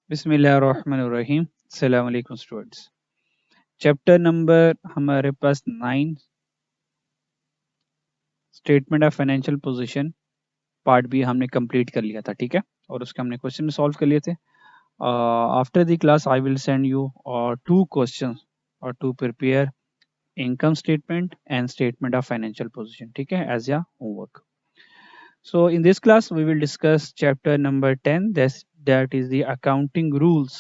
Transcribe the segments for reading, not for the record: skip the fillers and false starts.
बिस्मिल्लाहिर्रहमानिर्रहीम। अस्सलाम वालेकुम स्टूडेंट्स। चैप्टर नंबर हमारे पास 9 statement of financial position part B हमने कंप्लीट कर लिया था, ठीक है। और उसके हमने क्वेश्चन सॉल्व कर लिए थे। After the class I will send you two question और to prepare income statement and statement of financial position, ठीक है, एज या homework. So in this class we will discuss chapter number 10, that is the accounting rules.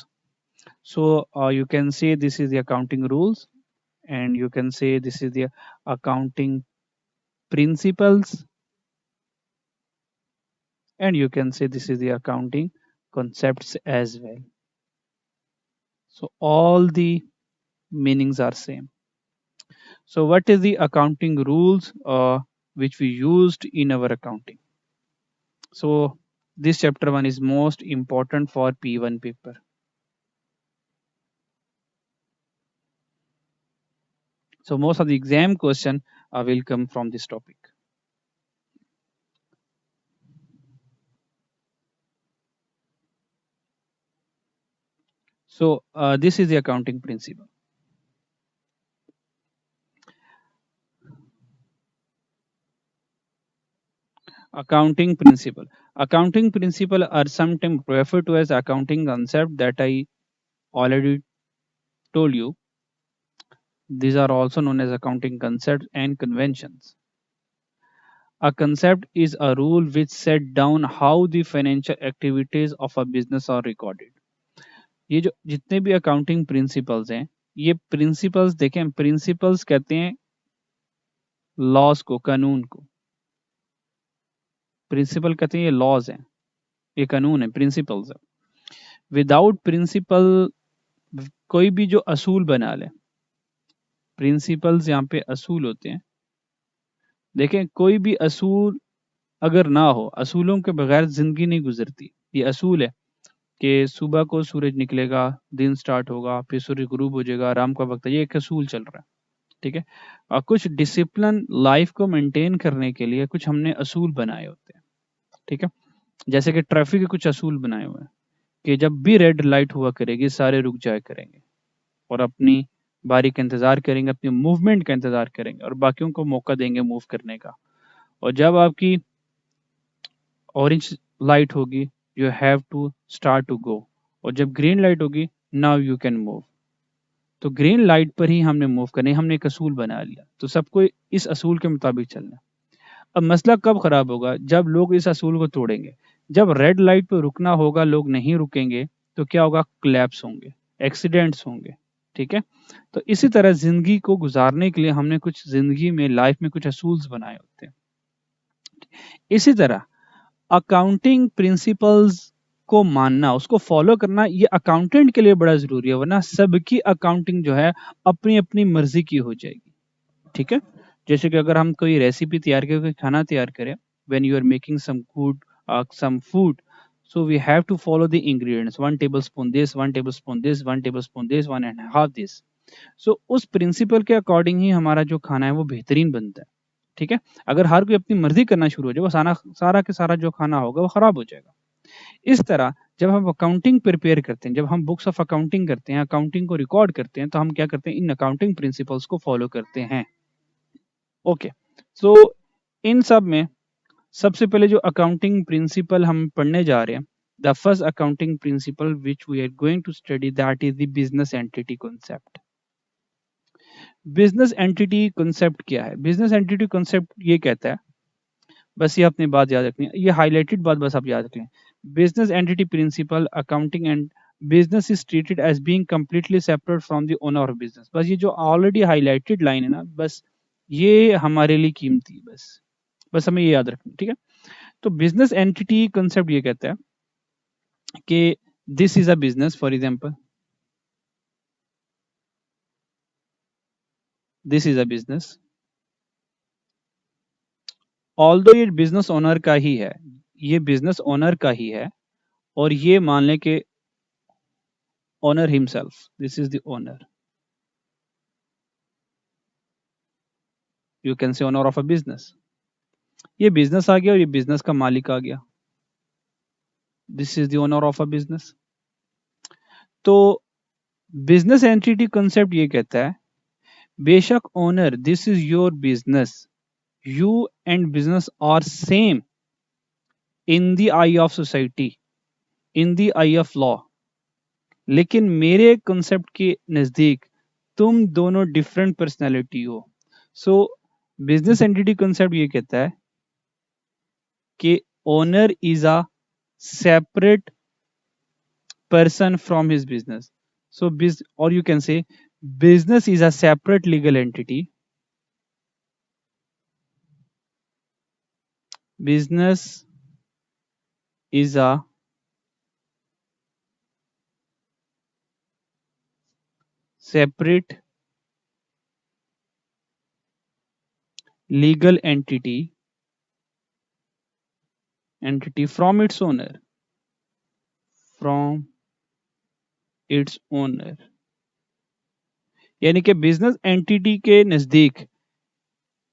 So you can say this is the accounting rules, and you can say this is the accounting principles, and you can say this is the accounting concepts as well. So all the meanings are same. So what is the accounting rules which we used in our accounting? So this chapter 1 is most important for P1 paper. So most of the exam question will come from this topic. So this is the accounting principle. Accounting principle. Accounting principle are sometimes referred to as accounting concept that I already told you. These are also known as accounting concepts and conventions. A concept is a rule which set down how the financial activities of a business are recorded. ये जो जितने भी accounting principles हैं, ये principles देखें, principles कहते हैं laws को, कानून को. प्रिंसिपल कहते हैं ये लॉज हैं, ये कानून है, प्रिंसिपल्स है. विदाउट प्रिंसिपल कोई भी जो असूल बना ले, प्रिंसिपल्स यहाँ पे असूल होते हैं. देखें, कोई भी असूल अगर ना हो, असूलों के बगैर जिंदगी नहीं गुजरती. ये असूल है कि सुबह को सूरज निकलेगा, दिन स्टार्ट होगा, फिर सूर्य गुरूब हो जाएगा, राम का वक्त है. ये एक असूल चल रहा है, ठीक है. और कुछ डिसिप्लिन लाइफ को मेंटेन करने के लिए कुछ हमने असूल बनाए होते हैं, ठीक है. जैसे कि ट्रैफिक के कुछ असूल बनाए हुए हैं कि जब भी रेड लाइट हुआ करेगी सारे रुक जाया करेंगे और अपनी बारी का इंतजार करेंगे, अपनी मूवमेंट का इंतजार करेंगे और बाकियों को मौका देंगे मूव करने का. और जब आपकी ऑरेंज लाइट होगी, you have to start to go. और जब ग्रीन लाइट होगी, नाउ यू कैन मूव. तो ग्रीन लाइट पर ही हमने मूव करना है, हमने एक असूल बना लिया. तो सबको इस असूल के मुताबिक चलना है. अब मसला कब खराब होगा? जब लोग इस असूल को तोड़ेंगे. जब रेड लाइट पर रुकना होगा, लोग नहीं रुकेंगे, तो क्या होगा? क्लैप्स होंगे, एक्सीडेंट्स होंगे, ठीक है. तो इसी तरह जिंदगी को गुजारने के लिए हमने कुछ जिंदगी में, लाइफ में कुछ असूल्स बनाए होते हैं. इसी तरह अकाउंटिंग प्रिंसिपल्स को मानना, उसको फॉलो करना, ये अकाउंटेंट के लिए बड़ा जरूरी है, वरना सबकी अकाउंटिंग जो है अपनी अपनी मर्जी की हो जाएगी, ठीक है. जैसे कि अगर हम कोई रेसिपी तैयार करें, कोई खाना तैयार करें, when you are making some food, so we have to follow the ingredients, 1 tablespoon this, 1 tablespoon this, 1 tablespoon this, 1.5 this. So उस प्रिंसिपल के अकॉर्डिंग ही हमारा जो खाना है वो बेहतरीन बनता है, ठीक है. अगर हर कोई अपनी मर्जी करना शुरू हो जाए, वो सारा के सारा जो खाना होगा वो खराब हो जाएगा. इस तरह जब हम अकाउंटिंग प्रिपेयर करते हैं, जब हम बुक्स ऑफ अकाउंटिंग करते हैं, अकाउंटिंग को रिकॉर्ड करते हैं, तो हम क्या करते हैं? इन अकाउंटिंग प्रिंसिपल्स को फॉलो करते हैं. ओके. सो इन सब में सबसे पहले जो अकाउंटिंग प्रिंसिपल हम पढ़ने जा रहे हैं, the first accounting principle which we are going to study, that is the business entity concept. Business entity concept क्या है? बिजनेस एंटिटी कॉन्सेप्ट ये कहता है, बस ये अपनी बात याद रखनी है, ये हाईलाइटेड बात बस आप याद रखें. Business entity principle, accounting and business is treated as being completely separate from the owner of business. बस ये जो ऑलरेडी हाईलाइटेड लाइन है ना, बस ये हमारे लिए कीमती है. बस हमें ये याद रखना, ठीक है. तो बिजनेस एंटिटी कंसेप्ट ये कहता है कि this is a business. For example, this is a business, although ये बिजनेस ओनर का ही है, ये बिजनेस ओनर का ही है, और ये मान लें कि owner himself, this is the owner, you can say owner of a business. ये बिजनेस आ गया और ये बिजनेस का मालिक आ गया, this is the owner of a business. तो बिजनेस एंटिटी कंसेप्ट ये कहता है, बेशक owner this is your business, you and business are same in the eye of society, in the eye of law, लेकिन मेरे कंसेप्ट के नजदीक तुम दोनों डिफरेंट पर्सनैलिटी हो। सो बिजनेस एंटिटी कंसेप्ट ये कहता है कि owner is a separate person from his business. So, or you can say, business is a separate legal entity. Business is a separate legal entity from its owner. From its owner. यानी कि business entity के नजदीक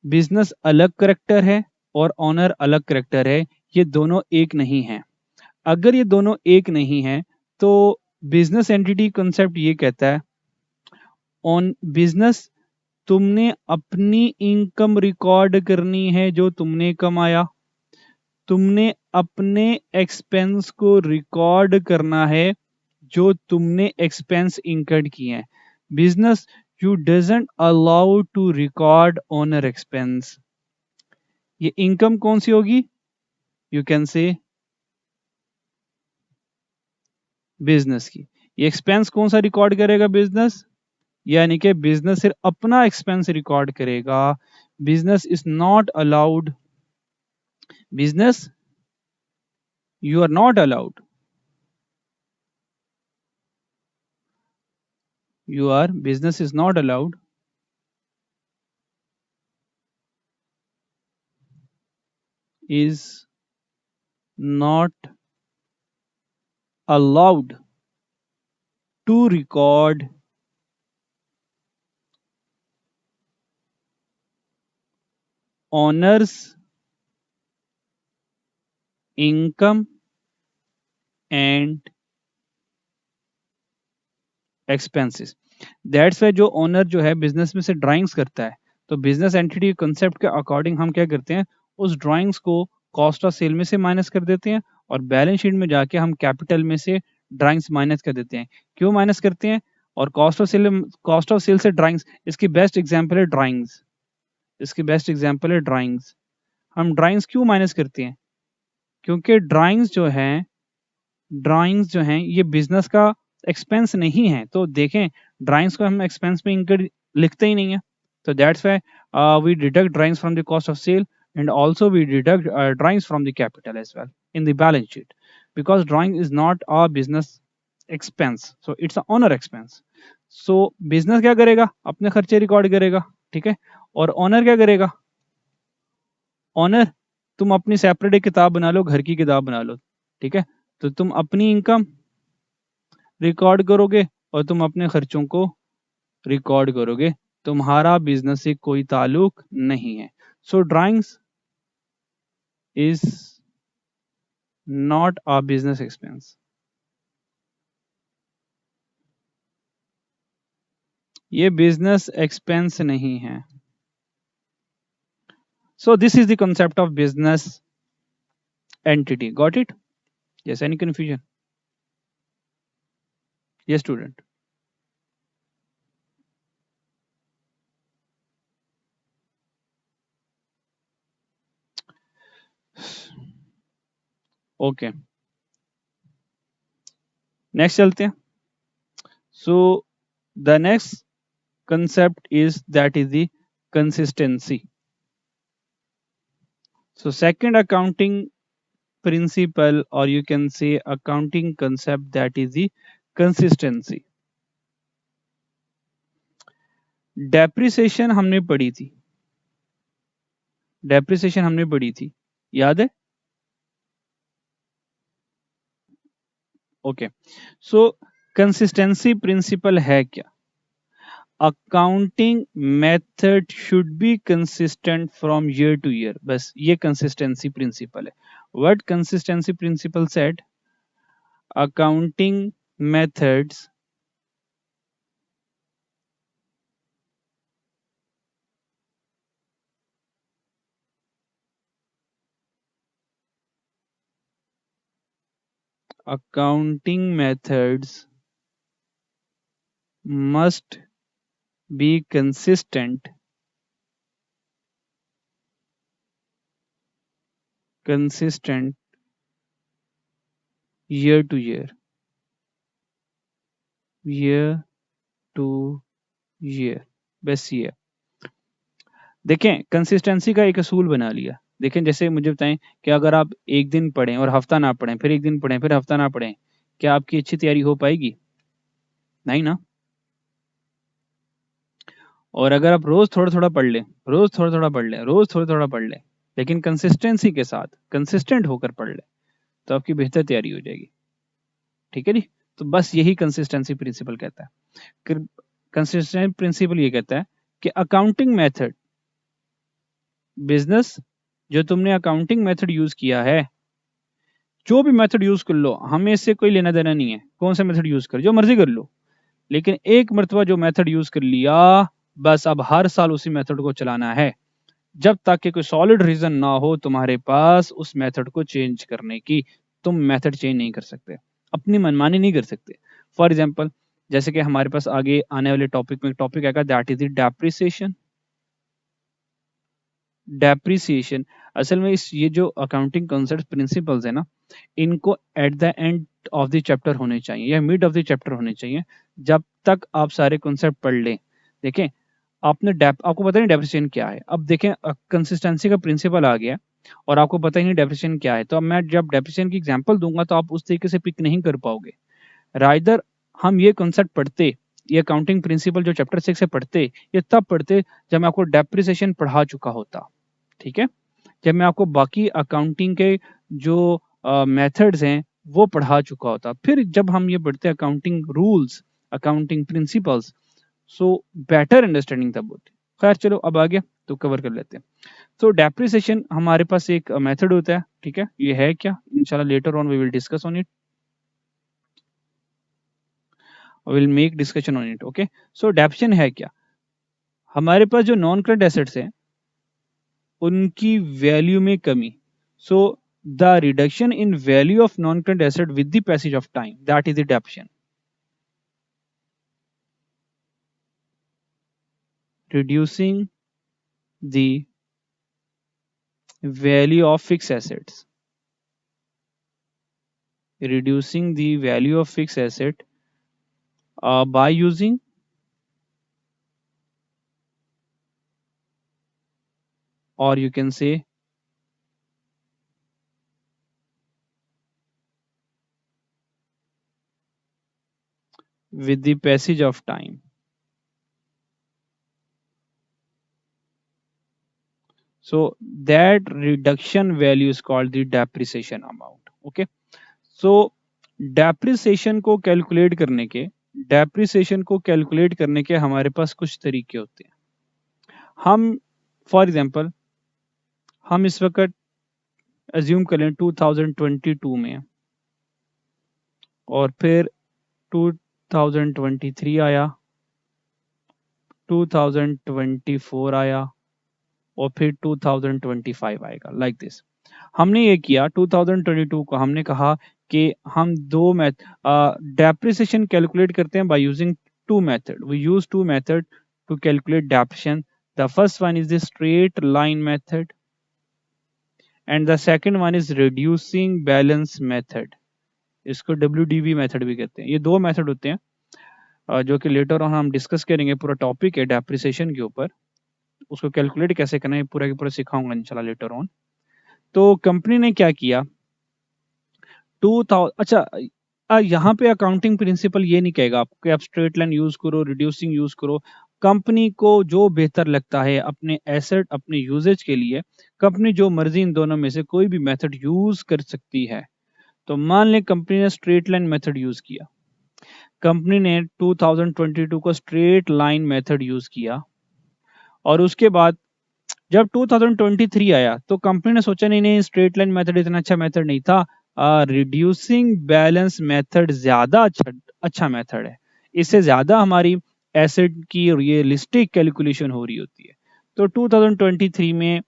business अलग character है और honour अलग character है, ये दोनों एक नहीं है। अगर ये दोनों एक नहीं है तो बिजनेस एंटिटी कंसेप्ट ये कहता है, ऑन बिजनेस तुमने अपनी इनकम रिकॉर्ड करनी है जो तुमने कमाया, तुमने अपने एक्सपेंस को रिकॉर्ड करना है जो तुमने एक्सपेंस इंकर्ड किए हैं। Business you doesn't allow to record owner expense. ये इनकम कौन सी होगी? यू कैन से बिजनेस की। ये एक्सपेंस कौन सा रिकॉर्ड करेगा? बिजनेस। यानी कि बिजनेस सिर्फ अपना एक्सपेंस रिकॉर्ड करेगा। Business is not allowed, business you are not allowed, your business is not allowed is not allowed to record owners income and expenses। That's why जो owner जो है business में से ड्राइंग्स करता है, तो बिजनेस एंटिटी कंसेप्ट के according हम क्या करते हैं, उस ड्राइंग्स को कॉस्ट ऑफ सेल में से माइनस कर देते हैं और बैलेंस शीट में जाके हम कैपिटल में से ड्राइंग्स माइनस कर देते हैं। क्यों माइनस करते हैं? और कॉस्ट ऑफ सेल से ड्राइंग्स, इसकी बेस्ट एग्जांपल है ड्राइंग्स, इसकी बेस्ट एग्जांपल है ड्राइंग्स। हम ड्राइंग्स क्यों माइनस करते हैं? क्योंकि ड्राइंग्स जो हैं ये बिजनेस का एक्सपेंस नहीं है। तो देखें, ड्राइंग्स को हम एक्सपेंस में इंक्लूड लिखते ही नहीं है। तो that's why we deduct drawings from the cost of sale and also we deduct drawings from the capital as well in the balance sheet, because drawing is not a business expense, so it's a owner expense। so business क्या करेगा? अपने खर्चे record करेगा, ठीक है। और owner क्या करेगा? ओनर तुम अपनी सेपरेट एक किताब बना लो, घर की किताब बना लो, ठीक है। तो तुम अपनी इनकम रिकॉर्ड करोगे और तुम अपने खर्चों को रिकॉर्ड करोगे, तुम्हारा बिजनेस से कोई ताल्लुक नहीं है। So drawings is not a business expense. ये बिजनेस एक्सपेंस नहीं है। So this is the concept of business entity, got it? Yes, any confusion? Yes student। Okay, next चलते हैं। So the next concept is that is the consistency। so second accounting principle, or you can say accounting concept, that is the consistency। Depreciation हमने पढ़ी थी, depreciation हमने पढ़ी थी, याद है? ओके, सो कंसिस्टेंसी प्रिंसिपल है क्या? Accounting method should be consistent from year two year, बस ये कंसिस्टेंसी प्रिंसिपल है। What consistency principle said? accounting methods accounting methods must be consistent year to year, year to year। बस ये है। देखें consistency का एक असूल बना लिया। देखें जैसे मुझे बताएं कि अगर आप एक दिन पढ़ें और हफ्ता ना पढ़ें, फिर एक दिन पढ़ें फिर हफ्ता ना पढ़ें, क्या आपकी अच्छी तैयारी हो पाएगी? नहीं ना। और अगर आप रोज थोड़ा थोड़ा पढ़ लें, रोज थोड़ा थोड़ा पढ़ लें, रोज थोड़ा थोड़ा पढ़ लें, लेकिन कंसिस्टेंसी के साथ कंसिस्टेंट होकर पढ़ लें, तो आपकी बेहतर तैयारी हो जाएगी। ठीक है जी। तो बस यही कंसिस्टेंसी प्रिंसिपल कहता है। कंसिस्टेंट प्रिंसिपल ये कहता है कि अकाउंटिंग मेथड, बिजनेस जो तुमने अकाउंटिंग मेथड यूज किया है, जो भी मेथड यूज कर लो, हमें इससे कोई लेना देना नहीं है, कौन सा मेथड यूज कर, जो मर्जी कर लो, लेकिन एक मरतबा जो मेथड यूज कर लिया, बस अब हर साल उसी मेथड को चलाना है, जब तक कि कोई सॉलिड रीजन ना हो तुम्हारे पास उस मेथड को चेंज करने की। तुम मेथड चेंज नहीं कर सकते, अपनी मनमानी नहीं कर सकते। फॉर एग्जाम्पल, जैसे कि हमारे पास आगे आने वाले टॉपिक में टॉपिक आएगा, that is the depreciation. Depreciation असल में इस ये जो अकाउंटिंग कॉन्सेप्ट प्रिंसिपल्स है ना, इनको at the end of the chapter होने चाहिए या मिड ऑफ द चैप्टर होने चाहिए, जब तक आप सारे कॉन्सेप्ट पढ़ लें। देखें आपको पता नहीं डेप्रिसिएशन क्या है। अब देखें कंसिस्टेंसी का प्रिंसिपल आ गया और आपको पता ही नहीं डेप्रिसिएशन क्या है, तो अब मैं जब डेप्रिसिएशन की एग्जांपल दूंगा तो आप उस तरीके से पिक नहीं कर पाओगे। राइदर हम ये कॉन्सेप्ट पढ़ते, ये अकाउंटिंग प्रिंसिपल जो चैप्टर 6 से पढ़ते, ये तब पढ़ते जब मैं आपको डेप्रिसिएशन पढ़ा चुका होता। ठीक है, जब मैं आपको बाकी अकाउंटिंग के जो मेथड्स हैं वो पढ़ा चुका होता, फिर जब हम ये पढ़ते accounting rules, accounting principles, so better understanding तब होती। खैर चलो अब आ गया तो कवर कर लेते हैं। तो डेप्रिसिएशन हमारे पास एक मेथड होता है। ठीक है, ये है क्या, इंशाल्लाह later on we will discuss on it, will make discussion on it. Okay, so depreciation है क्या? हमारे पास जो नॉन करंट एसेट्स हैं उनकी वैल्यू में कमी, so the reduction in value of non current asset with the passage of time, that is the depreciation. reducing the value of fixed assets, reducing the value of fixed asset by using or you can say with the passage of time। so that reduction value is called the depreciation amount। okay, so depreciation को calculate करने के, depreciation को calculate करने के हमारे पास कुछ तरीके होते हैं। हम फॉर एग्जांपल हम इस वक्त अज्यूम करें 2022 में, और फिर 2023 आया, 2024 आया, और फिर 2025 आएगा, लाइक दिस। हमने ये किया 2022 को, हमने कहा कि हम दो डेप्रिसिएशन कैलकुलेट करते हैं by using two method. We use two method to calculate depreciation. The first one is the straight line method and the second one is reducing balance method. इसको WDB मेथड भी कहते हैं। ये दो method होते हैं जो कि लेटर ऑन हम डिस्कस करेंगे। पूरा टॉपिक है डेप्रिसिएशन के ऊपर, उसको कैलकुलेट कैसे करना है पूरा के पूरा सिखाऊंगा इंशाल्लाह लेटर ऑन। तो कंपनी ने क्या किया, 2000, अच्छा यहाँ पे अकाउंटिंग प्रिंसिपल ये नहीं कहेगा आपको कि आप स्ट्रेट लाइन यूज करो, रिड्यूसिंग यूज करो। कंपनी को जो बेहतर लगता है अपने एसेट, अपने यूजेज के लिए, कंपनी जो मर्जी इन दोनों में से कोई भी मेथड यूज कर सकती है। तो मान लें कंपनी ने स्ट्रेट लाइन मेथड यूज किया, कंपनी ने 2022 को स्ट्रेट लाइन मेथड यूज किया, और उसके बाद जब 2023 आया तो कंपनी ने सोचा नहीं नहीं स्ट्रेट लाइन मेथड इतना अच्छा मेथड नहीं था, रिड्यूसिंग बैलेंस मेथड ज्यादा अच्छा मेथड है, इससे ज्यादा हमारी एसेट की रियलिस्टिक कैलकुलेशन हो रही होती है। तो 2023 में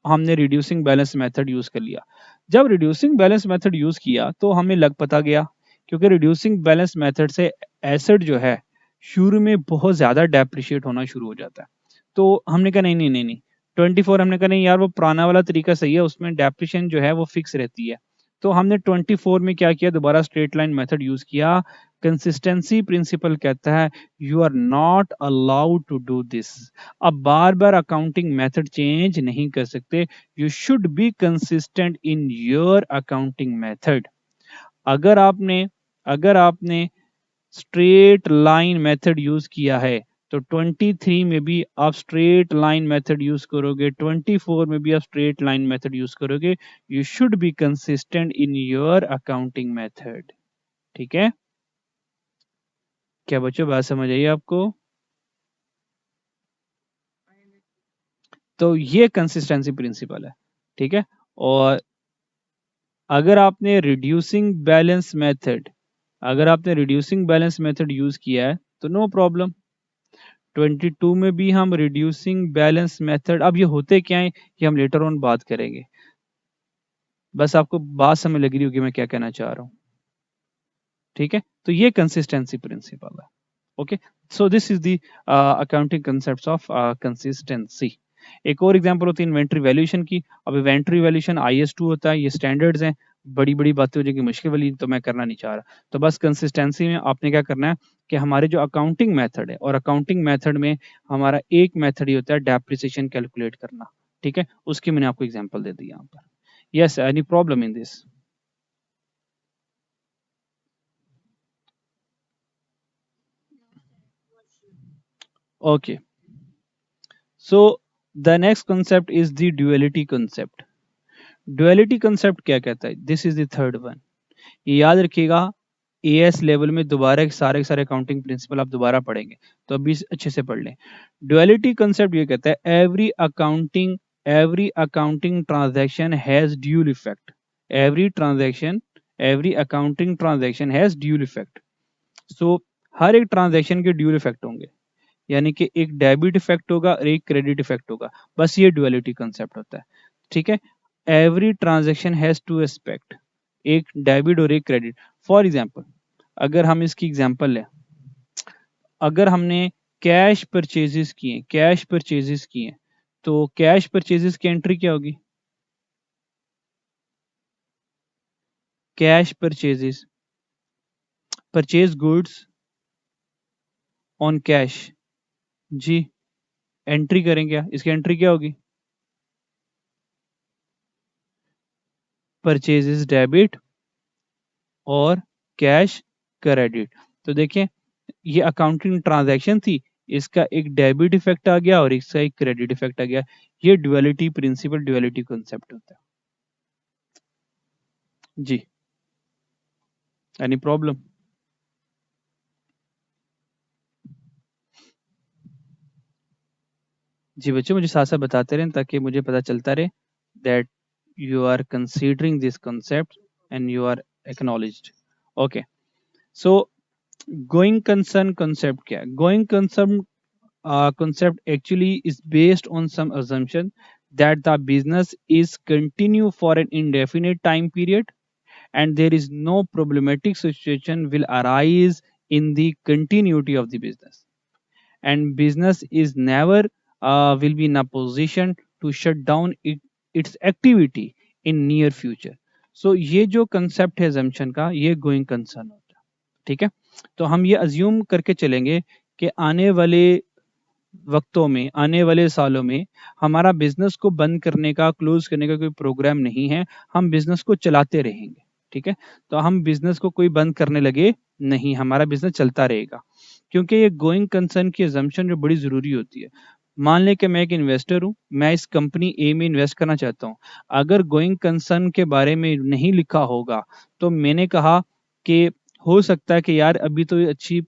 हमने रिड्यूसिंग बैलेंस मेथड यूज कर लिया। जब रिड्यूसिंग बैलेंस मेथड यूज किया तो हमें लग पता गया, क्योंकि रिड्यूसिंग बैलेंस मेथड से एसेट जो है शुरू में बहुत ज्यादा डेप्रिशिएट होना शुरू हो जाता है। तो हमने कहा नहीं नहीं नहीं नहीं, 24 हमने कहा नहीं यार वो पुराना वाला तरीका सही है, उसमें डेप्रिशिएशन जो है वो फिक्स रहती है। तो हमने 24 में क्या किया, दोबारा स्ट्रेट लाइन मेथड यूज किया। कंसिस्टेंसी प्रिंसिपल कहता है you are not allowed to do this. अब बार बार अकाउंटिंग मेथड चेंज नहीं कर सकते, you should be consistent in your accounting method. अगर आपने अगर आपने स्ट्रेट लाइन मेथड यूज किया है तो 23 में भी आप स्ट्रेट लाइन मेथड यूज करोगे, 24 में भी आप स्ट्रेट लाइन मेथड यूज करोगे। You should be consistent in your accounting method. ठीक है, क्या बच्चों बात समझ आई आपको? तो ये कंसिस्टेंसी प्रिंसिपल है। ठीक है, और अगर आपने रिड्यूसिंग बैलेंस मेथड अगर आपने रिड्यूसिंग बैलेंस मेथड यूज किया है तो नो प्रॉब्लम। 22 में भी हम रिड्यूसिंग बैलेंस मेथड, अब ये होते क्या है ये हम लेटर ऑन बात करेंगे, बस आपको बात समझ लग रही होगी मैं क्या कहना चाह रहा हूँ। ठीक है, तो ये कंसिस्टेंसी प्रिंसिपल है। Okay, so this is the accounting concepts of consistency. एक और एग्जांपल होती है इन्वेंट्री वैल्यूएशन की। अब इन्वेंट्री वैल्यूएशन IS2 होता है, ये स्टैंडर्ड्स हैं, बड़ी बड़ी बातें हो जाएगी मुश्किल वाली, तो मैं करना नहीं चाह रहा। तो बस कंसिस्टेंसी में आपने क्या करना है कि हमारे जो अकाउंटिंग मेथड है, और अकाउंटिंग मेथड में हमारा एक मेथड ही होता है डेप्रिसिएशन कैलकुलेट करना। ठीक है, उसकी मैंने आपको एग्जाम्पल दे दी यहाँ पर। Yes, any problem in this? Okay, so the next concept is the duality concept. Duality concept क्या कहता है? This is the third one. ये याद रखिएगा, एएस लेवल में दोबारा सारे सारे अकाउंटिंग प्रिंसिपल आप दोबारा पढ़ेंगे, तो अभी अच्छे से पढ़ लें। ड्युअलिटी कंसेप्ट ये कहता है every accounting transaction has dual effect. Every accounting transaction has dual effect. So हर एक ट्रांजैक्शन के ड्यूल इफेक्ट होंगे, यानी कि एक डेबिट इफेक्ट होगा और एक क्रेडिट इफेक्ट होगा, बस ये ड्युअलिटी कंसेप्ट होता है। ठीक है, every transaction has to aspect, एक डेबिट और एक क्रेडिट। फॉर एग्जांपल, अगर हम इसकी एग्जांपल लें, अगर हमने कैश परचेजेस किए तो कैश परचेजेस की एंट्री क्या होगी? Cash purchases, purchase goods on cash. जी, एंट्री करेंगे, इसकी एंट्री क्या होगी? परचेजेस डेबिट और कैश क्रेडिट। तो देखें, ये अकाउंटिंग ट्रांजैक्शन थी, इसका एक डेबिट इफेक्ट आ गया और इसका एक क्रेडिट इफेक्ट आ गया। ये ड्युअलिटी प्रिंसिपल, ड्युअलिटी कॉन्सेप्ट होता है। जी, एनी प्रॉब्लम? जी बच्चों, मुझे साथ साथ बताते रहें ताकि मुझे पता चलता रहे that you are considering this concept and you are acknowledged. Okay, so going concern concept क्या है? Going concern concept actually is based on some assumption that the business is continue for an indefinite time period and there is no problematic situation will arise in the continuity of the business, and business is never will be in a position to shut down its activity in near future. So ये जो concept है assumption का, ये going concern होता है। ठीक है, तो हम ये अज्यूम करके चलेंगे कि आने वाले वक्तों में, आने वाले सालों में हमारा बिजनेस को बंद करने का, क्लोज करने का कोई प्रोग्राम नहीं है, हम बिजनेस को चलाते रहेंगे। ठीक है, तो हम बिजनेस को कोई बंद करने लगे नहीं, हमारा बिजनेस चलता रहेगा, क्योंकि ये गोइंग कंसर्न की अजम्पशन जो बड़ी जरूरी होती है। मान लें कि मैं एक इन्वेस्टर हूं, मैं इस कंपनी ए में इन्वेस्ट करना चाहता हूं, अगर गोइंग कंसर्न के बारे में नहीं लिखा होगा तो मैंने कहा कि हो सकता है कि यार अभी तो ये अच्छी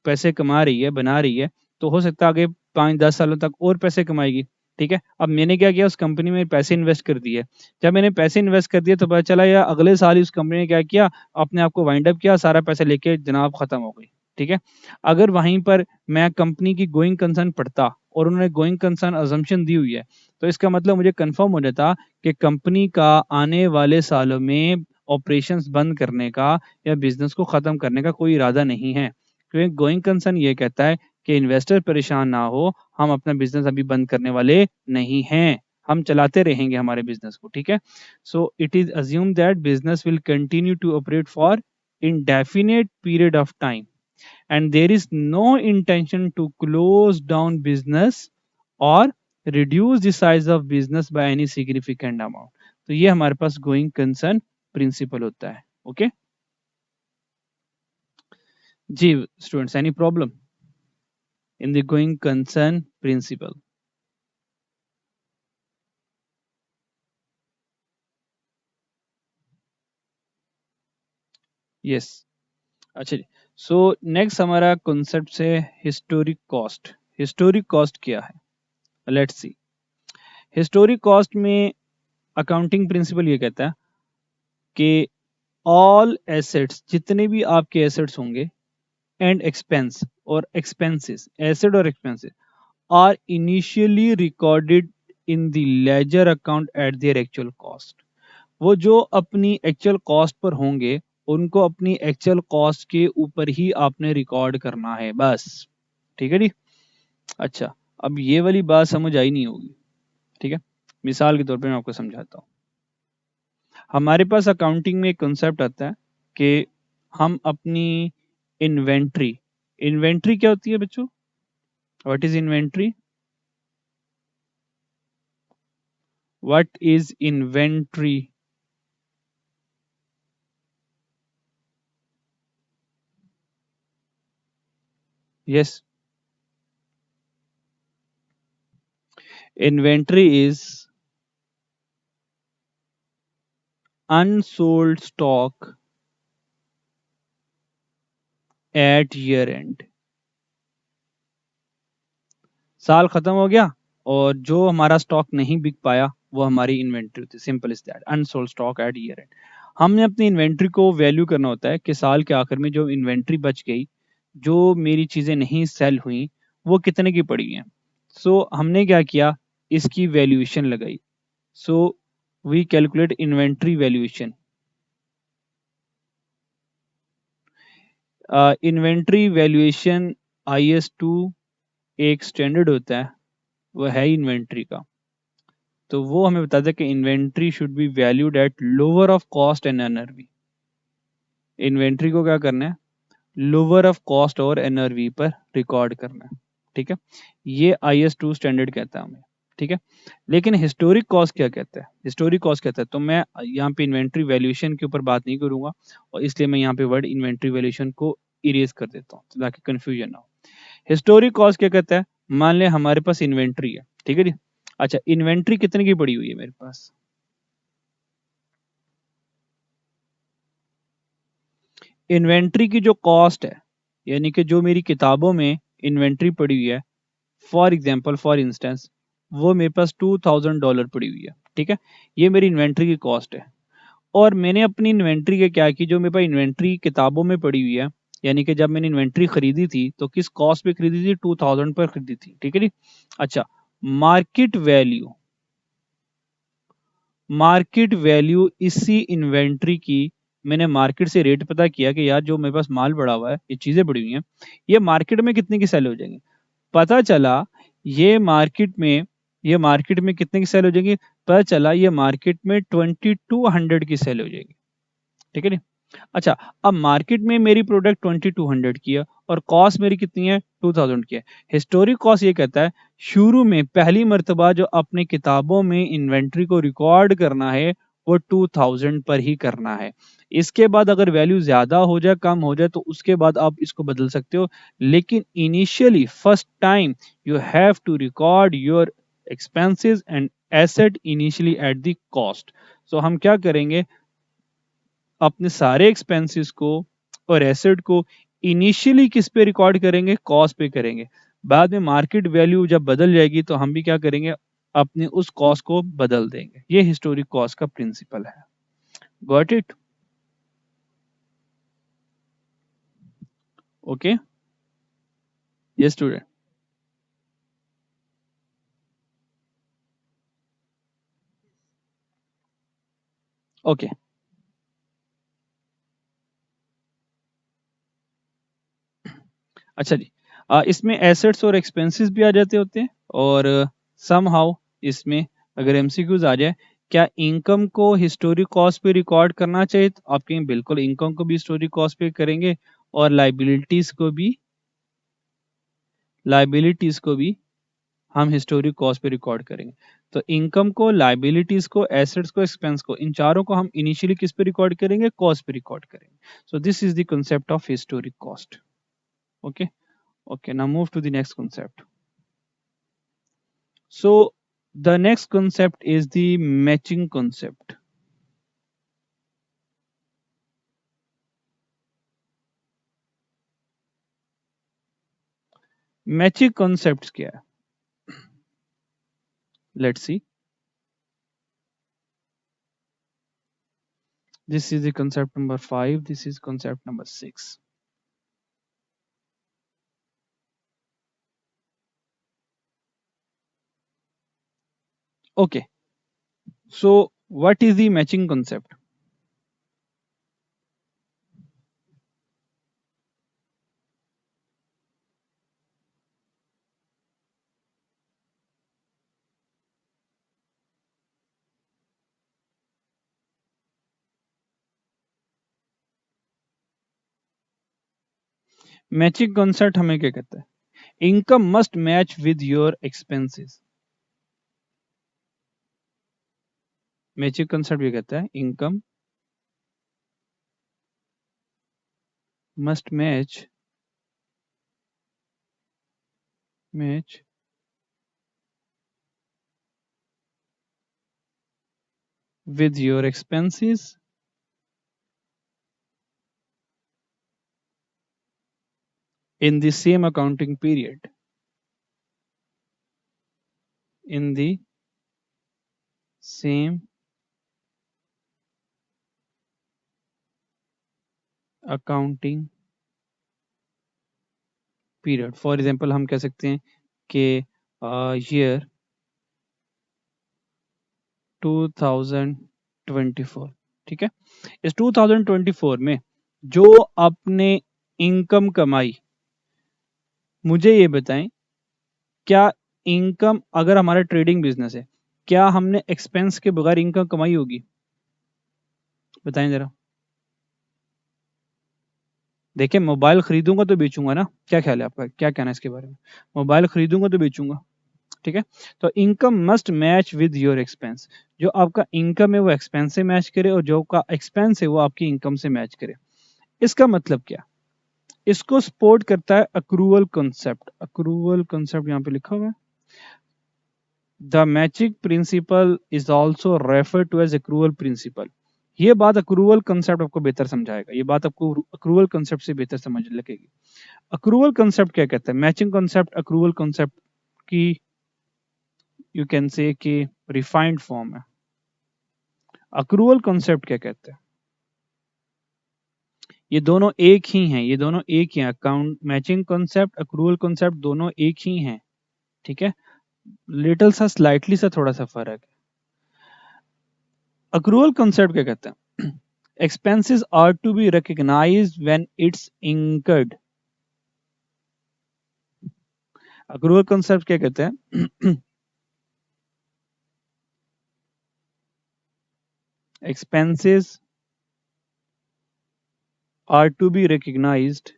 पैसे कमा रही है, बना रही है, तो हो सकता है आगे 5-10 सालों तक और पैसे कमाएगी। ठीक है, अब मैंने क्या किया, उस कंपनी में पैसे इन्वेस्ट कर दिए। जब मैंने पैसे इन्वेस्ट कर दिए तो पता चला यार अगले साल ही उस कंपनी ने क्या किया, अपने आप को वाइंड अप किया, सारा पैसा लेके जनाब खत्म हो गई। ठीक है। अगर वहीं पर मैं कंपनी की गोइंग कंसर्न पढ़ता और उन्होंने गोइंग कंसर्न अजम्पशन दी हुई है, तो इसका मतलब मुझे कंफर्म हो जाता कि कंपनी का आने वाले सालों में ऑपरेशंस बंद करने का या बिजनेस को ख़त्म करने का कोई इरादा नहीं है, क्योंकि गोइंग कंसर्न ये कहता है कि इन्वेस्टर परेशान ना हो, हम अपना बिजनेस अभी बंद करने वाले नहीं हैं, हम चलाते रहेंगे हमारे बिजनेस को, ठीक है। So it is assume that business will continue to operate for indefinite period of time and there is no intention to close down business or reduce the size of business by any significant amount. तो ये हमारे पास going concern principle होता है। Okay जी students, any problem in the going concern principle? Yes, अच्छा जी। So next हमारा concept है हिस्टोरिक कॉस्ट। हिस्टोरिक कॉस्ट क्या है? Let's see. हिस्टोरिक कॉस्ट में अकाउंटिंग प्रिंसिपल ये कहता है कि ऑल एसेट्स, जितने भी आपके एसेट्स होंगे, एंड एक्सपेंस और एक्सपेंसेस, एसेट और expenses are initially recorded in the ledger account at their actual cost. वो जो अपनी एक्चुअल कॉस्ट पर होंगे, उनको अपनी एक्चुअल कॉस्ट के ऊपर ही आपने रिकॉर्ड करना है, बस। ठीक है जी। अच्छा, अब ये वाली बात समझ आई नहीं होगी, ठीक है। मिसाल के तौर पे मैं आपको समझाता हूँ। हमारे पास अकाउंटिंग में एक कॉन्सेप्ट आता है कि हम अपनी इन्वेंट्री, इन्वेंट्री क्या होती है बच्चों? What is inventory? What is inventory? Yes, inventory is unsold stock at year and. साल खत्म हो गया और जो हमारा स्टॉक नहीं बिक पाया वो हमारी इन्वेंट्री होती है। Simple is that, unsold stock at year and. हमने अपनी इन्वेंट्री को वैल्यू करना होता है कि साल के आखिर में जो इन्वेंट्री बच गई, जो मेरी चीज़ें नहीं सेल हुई, वो कितने की पड़ी हैं। सो हमने क्या किया, इसकी वैल्यूएशन लगाई। So we calculate inventory valuation. Inventory valuation IS2 एक स्टैंडर्ड होता है, वो है इन्वेंट्री का। तो वो हमें बताता है कि inventory should be valued at lower of cost and NRV. Inventory को क्या करना है, लोअर ऑफ कॉस्ट और एनआरवी पर रिकॉर्ड करना है, ठीक है। ये IS2 स्टैंडर्ड कहता है हमें, ठीक है। लेकिन हिस्टोरिक कॉस्ट क्या कहता है? हिस्टोरिक कॉस्ट कहता है, तो मैं यहाँ पे इन्वेंट्री वैल्यूएशन के ऊपर बात नहीं करूंगा, और इसलिए मैं यहाँ पे वर्ड इन्वेंट्री वैल्यूएशन को इरेज कर देता हूँ ताकि कंफ्यूजन ना हो। हिस्टोरिक कॉस्ट क्या कहता है, मान लें हमारे पास इन्वेंट्री है, ठीक है जी। अच्छा, इन्वेंट्री कितने की पड़ी हुई है मेरे पास? इन्वेंट्री की जो कॉस्ट है, यानी कि जो मेरी किताबों में इन्वेंट्री पड़ी हुई है, फॉर एग्जाम्पल, फॉर इंस्टेंस, वो मेरे पास $2000 पड़ी हुई है, ठीक है। ये मेरी इन्वेंट्री की कॉस्ट है। और मैंने अपनी इन्वेंट्री के क्या की, जो मेरे पास इन्वेंट्री किताबों में पड़ी हुई है, यानी कि जब मैंने इन्वेंट्री खरीदी थी तो किस कॉस्ट पे खरीदी थी? 2000 पर खरीदी थी, ठीक है जी। अच्छा, मार्केट वैल्यू, मार्केट वैल्यू इसी इन्वेंट्री की, मैंने मार्केट से रेट पता किया कि यार जो मेरे पास माल पड़ा हुआ है, ये चीजें पड़ी हुई हैं, ये मार्केट में कितने की सेल हो जाएंगी। पता चला ये मार्केट में, ये मार्केट में कितने की सेल हो जाएगी? पता चला ये मार्केट में 2200 की सेल हो जाएगी, ठीक है। अच्छा, अब मार्केट में मेरी प्रोडक्ट 2200 की है और कॉस्ट मेरी कितनी है? 2000 की है। हिस्टोरिक कॉस्ट ये कहता है शुरू में पहली मर्तबा जो अपने किताबों में इन्वेंट्री को रिकॉर्ड करना है वो 2000 पर ही करना है। इसके बाद अगर वैल्यू ज्यादा हो जाए, कम हो जाए, तो उसके बाद आप इसको बदल सकते हो, लेकिन initially first time you have to record your expenses and asset initially at the cost. So हम क्या करेंगे, अपने सारे एक्सपेंसेस को और एसेट को इनिशियली किस पे रिकॉर्ड करेंगे? कॉस्ट पे करेंगे। बाद में मार्केट वैल्यू जब बदल जाएगी तो हम भी क्या करेंगे, अपने उस कॉस्ट को बदल देंगे। ये हिस्टोरिक कॉस्ट का प्रिंसिपल है। Got it? ओके, ये स्टूडेंट, ओके, अच्छा जी। इसमें एसेट्स और एक्सपेंसेस भी आ जाते होते हैं, और सम हाउ इसमें अगर एमसीक्यूज आ जाए, क्या इनकम को हिस्टोरिक कॉस्ट पे रिकॉर्ड करना चाहिए, तो आप कहेंगे बिल्कुल इनकम को भी हिस्टोरिक कॉस्ट पे करेंगे, और लाइबिलिटीज को भी हम हिस्टोरिक कॉस्ट पे रिकॉर्ड करेंगे। तो इनकम को, लाइबिलिटीज को, एसेट्स को, एक्सपेंस को, इन चारों को हम इनिशियली किस पे रिकॉर्ड करेंगे? कॉस्ट पे रिकॉर्ड करेंगे। सो this is the concept of historic cost. Okay. Okay, now move to the next concept. So the next concept is the matching concept. Matching concepts क्या है? Let's see. This is the concept number 5. This is concept number 6. Okay. So what is the matching concept? Matching concept हमें क्या कहता है? Income must match with your expenses. Matching concept ये कहता है income must match with your expenses in the same accounting period. In the same accounting period. For example, हम कह सकते हैं कि year 2024, ठीक है। इस 2024 में जो आपने इनकम कमाई, मुझे ये बताएं, क्या इनकम, अगर हमारा ट्रेडिंग बिजनेस है, क्या हमने एक्सपेंस के बगैर इनकम कमाई होगी? बताएं जरा। देखिए, मोबाइल खरीदूंगा तो बेचूंगा ना, क्या ख्याल है आपका, क्या कहना है इसके बारे में? मोबाइल खरीदूंगा तो बेचूंगा, ठीक है। तो income must match with your expense. जो आपका इनकम है वो एक्सपेंस से मैच करे, और जो आपका एक्सपेंस है वो आपकी इनकम से मैच करे। इसका मतलब क्या? इसको सपोर्ट करता है अक्रूवल कंसेप्ट। अक्रूवल कंसेप्ट यहाँ पे लिखा हुआ है। The matching principle is also refer to as accrual principle. ये बात अक्रूवल कंसेप्ट आपको बेहतर समझाएगा, ये बात आपको अक्रूवल कंसेप्ट से बेहतर समझ लगेगी। अक्रूवल कंसेप्ट क्या कहता है? मैचिंग कंसेप्ट अक्रूवल कंसेप्ट की यू कैन से कि रिफाइंड फॉर्म है। अक्रूवल कंसेप्ट क्या कहते हैं? ये दोनों एक ही हैं, ये दोनों एक ही हैं। Account matching concept, accrual concept दोनों एक ही हैं, ठीक है। लिटिल सा, स्लाइटली सा, थोड़ा सा फर्क है। अक्रूवल कंसेप्ट क्या कहते हैं? Expenses are to be recognised when it's incurred. Accrual concept क्या कहते हैं? expenses are to be recognized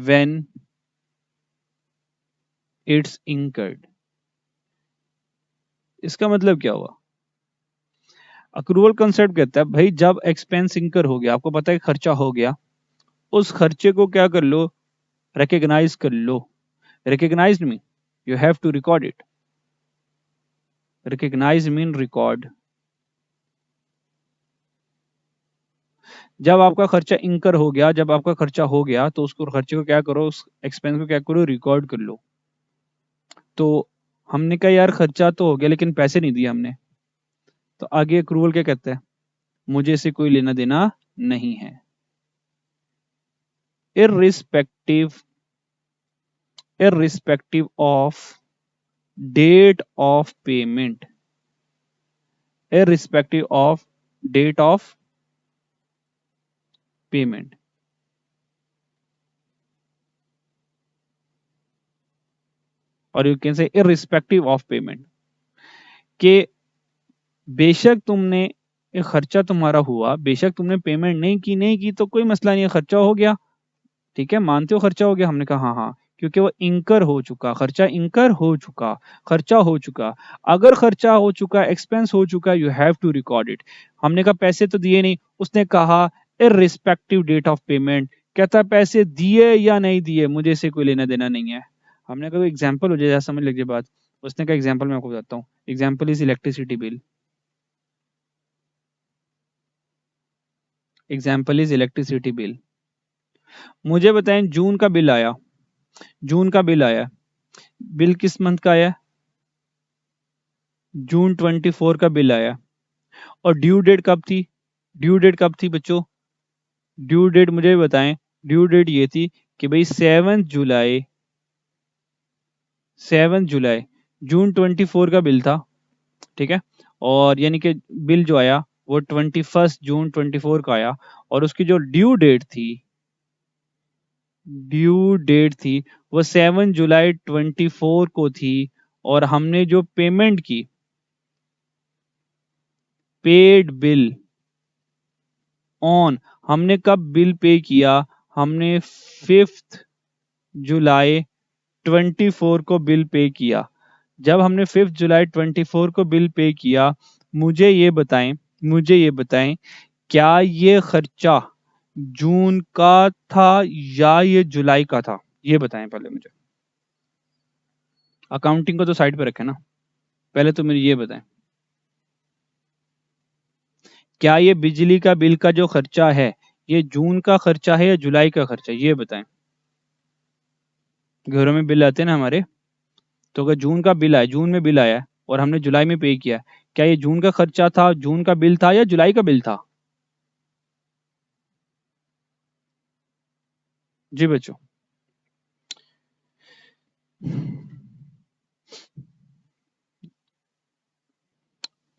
when it's incurred. इसका मतलब क्या हुआ? अक्रूवल कंसेप्ट कहता है भाई, जब एक्सपेंस इंकर हो गया, आपको पता है खर्चा हो गया, उस खर्चे को क्या कर लो? रिकॉग्नाइज कर लो। Recognise mean you have to record it. Recognise mean record. जब आपका खर्चा इंकर हो गया, जब आपका खर्चा हो गया, तो उसको खर्चे को क्या करो, उस एक्सपेंस को क्या करो, रिकॉर्ड कर लो। तो हमने कहा यार खर्चा तो हो गया लेकिन पैसे नहीं दिए हमने, तो आगे अक्रूवल क्या कहता है, मुझे इससे कोई लेना देना नहीं है। irrespective irrespective of date of payment, irrespective of date of payment, और you can say irrespective of payment, के बेशक तुमने एक खर्चा तुम्हारा हुआ, बेशक तुमने पेमेंट नहीं की तो कोई मसला नहीं है, खर्चा हो गया, ठीक है, मानते हो खर्चा हो गया, हमने कहा हाँ हाँ, क्योंकि वो इंकर हो चुका, खर्चा इंकर हो चुका, खर्चा हो चुका। अगर खर्चा हो चुका, एक्सपेंस हो चुका, you have to record it. हमने कहा पैसे तो दिए नहीं, उसने कहा इररिस्पेक्टिव डेट ऑफ पेमेंट, कहता पैसे दिए या नहीं दिए मुझे इससे कोई लेना देना नहीं है। हमने कहा एग्जाम्पल हो जाए, समझ लीजिए बात। उसने कहा एग्जाम्पल मैं आपको बताता हूँ, example is electricity bill, example is electricity bill. मुझे बताएं जून का बिल आया, जून का बिल आया, बिल किस मंथ का आया, जून 24 का बिल आया, और ड्यू डेट कब थी, ड्यू डेट कब थी बच्चों, ड्यू डेट मुझे बताएं, ड्यू डेट ये थी कि भाई 7 जुलाई, 7 जुलाई, जून 24 का बिल था, ठीक है, और यानी कि बिल जो आया वो 21 जून 24 का आया, और उसकी जो ड्यू डेट थी, ड्यू डेट थी वो 7 जुलाई 24 को थी, और हमने जो पेमेंट की, पेड बिल ऑन, हमने कब बिल पे किया, हमने 5 जुलाई 24 को बिल पे किया। जब हमने 5 जुलाई 24 को बिल पे किया, मुझे ये बताएं, मुझे ये बताएं क्या ये खर्चा जून का था या ये जुलाई का था, ये बताएं पहले मुझे। अकाउंटिंग को तो साइड पे रखें ना, पहले तो मुझे ये बताएं क्या ये बिजली का बिल का जो खर्चा है ये जून का खर्चा है या जुलाई का खर्चा, ये बताएं। घरों में बिल आते हैं ना हमारे, तो अगर जून का बिल आया, जून में बिल आया और हमने जुलाई में पे किया, क्या ये जून का खर्चा था, जून का बिल था या जुलाई का बिल था? जी बच्चों,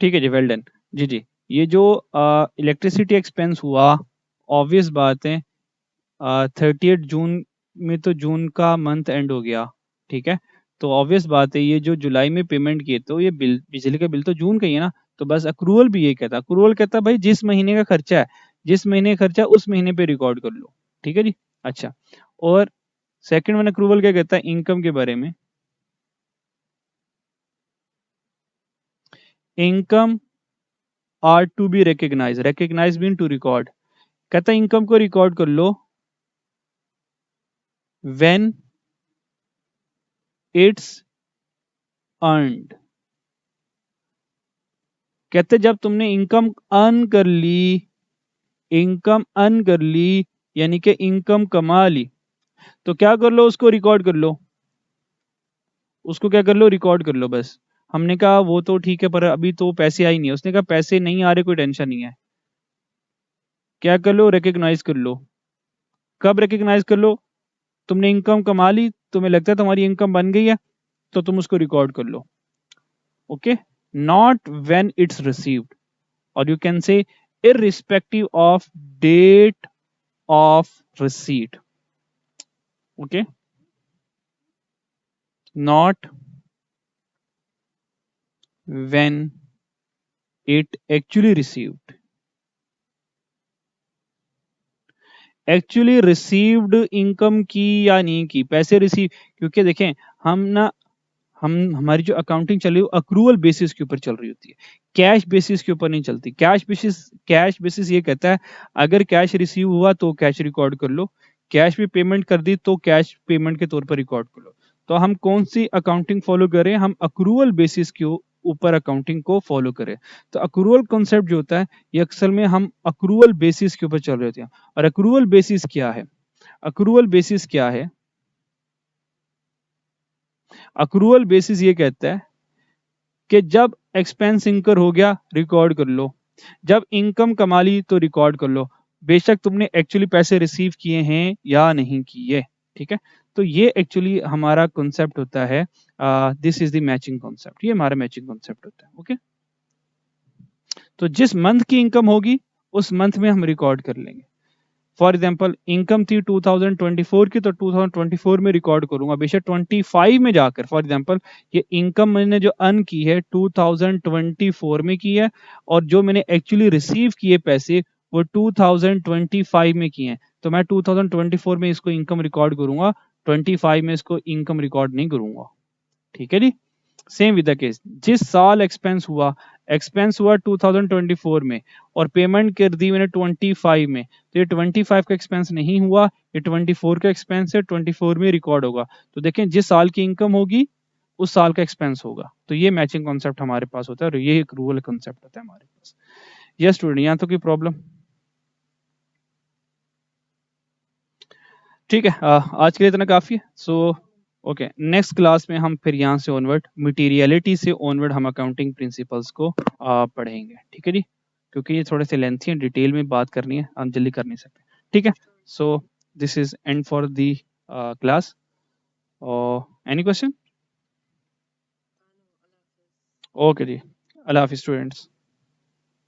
ठीक है जी, वेल डन जी जी। ये जो इलेक्ट्रिसिटी एक्सपेंस हुआ, ऑब्वियस बात है 30 जून में तो जून का मंथ एंड हो गया, ठीक है, तो ऑब्वियस बात है ये जो जुलाई में पेमेंट किए तो ये बिल, बिजली का बिल तो जून का ही है ना, तो बस अक्रूवल भी ये कहता, अक्रूवल कहता भाई जिस महीने का खर्चा है, जिस महीने का खर्चा है उस महीने पे रिकॉर्ड कर लो, ठीक है जी। अच्छा, और सेकंड वन अक्रूवल क्या कहता है, इनकम के बारे में, income are to be recognise, recognise mean to record, कहता है इनकम को रिकॉर्ड कर लो व्हेन इट्स अर्नड, कहते जब तुमने इनकम अर्न कर ली, इनकम अर्न कर ली यानी कि इनकम कमा ली, तो क्या कर लो, उसको रिकॉर्ड कर लो, उसको क्या कर लो, रिकॉर्ड कर लो बस। हमने कहा वो तो ठीक है पर अभी तो पैसे आई नहीं है, उसने कहा पैसे नहीं आ रहे कोई टेंशन नहीं है, क्या कर लो, रिकग्नाइज कर लो। कब रिकग्नाइज कर लो, तुमने इनकम कमा ली, तुम्हें लगता है तुम्हारी इनकम बन गई है तो तुम उसको रिकॉर्ड कर लो, okay, not when it's received, और you can say irrespective of date of receipt, okay, not when it actually received, actually received income की या नहीं की, पैसे रिसीव, क्योंकि देखें हम ना, हम हमारी जो अकाउंटिंग चल रही है अक्रूवल बेसिस के ऊपर चल रही होती है, कैश बेसिस के ऊपर नहीं चलती। कैश बेसिस ये कहता है अगर कैश रिसीव हुआ तो कैश रिकॉर्ड कर लो, कैश भी पेमेंट कर दी तो कैश पेमेंट के तौर पर रिकॉर्ड कर लो। तो हम कौन सी अकाउंटिंग फॉलो करें, हम अक्रूवल बेसिस के ऊपर अकाउंटिंग को फॉलो करें। तो अक्रूवल कॉन्सेप्ट जो होता है ये अक्सर में हम अक्रूवल बेसिस के ऊपर चल रहे होते हैं। और अक्रूवल बेसिस क्या है, अक्रूवल बेसिस क्या है, अक्रूवल बेसिस ये कहता है कि जब एक्सपेंस इनकर हो गया, रिकॉर्ड कर लो। जब इनकम कमा ली तो रिकॉर्ड कर लो, बेशक तुमने एक्चुअली पैसे रिसीव किए हैं या नहीं किए। ठीक है, तो ये एक्चुअली हमारा कॉन्सेप्ट होता है, this is the matching concept, ये हमारा मैचिंग कॉन्सेप्ट होता है। ओके, तो जिस मंथ की इनकम होगी उस मंथ में हम रिकॉर्ड कर लेंगे। फॉर एग्जाम्पल इनकम थी 2024 की, तो 2024 में रिकॉर्ड करूंगा, बेशक 25 में जाकर। फॉर एग्जाम्पल ये इनकम मैंने जो अर्न की है 2024 में की है, और जो मैंने एक्चुअली रिसीव किए पैसे वो 2025 में किए हैं, तो मैं 2024 में इसको इनकम रिकॉर्ड करूंगा, 25 में इसको इनकम रिकॉर्ड नहीं करूंगा। ठीक है जी, सेम विद द केस, जिस साल एक्सपेंस हुआ 2024 में और पेमेंट कर दी मैंने 25 में, तो ये 25 का एक्सपेंस नहीं हुआ, ये 24 का एक्सपेंस है, 24 में रिकॉर्ड होगा। तो देखें जिस साल की इनकम होगी उस साल का एक्सपेंस होगा। तो ये मैचिंग कॉन्सेप्ट हमारे पास होता है, और ये एक रूल कॉन्सेप्ट होता है हमारे पास। यस स्टूडेंट, यहाँ तो कोई प्रॉब्लम? ठीक है, आज के लिए इतना काफी है। सो ओके, नेक्स्ट क्लास में हम फिर यहाँ से ऑनवर्ड, मटेरियलिटी से ऑनवर्ड हम अकाउंटिंग प्रिंसिपल्स को पढ़ेंगे। ठीक है जी, क्योंकि ये थोड़े से लेंथी हैं, डिटेल में बात करनी है, हम जल्दी कर नहीं सकते। ठीक है, so this is and for the class. और एनी क्वेश्चन? ओके जी, अल्लाह हाफिज स्टूडेंट्स।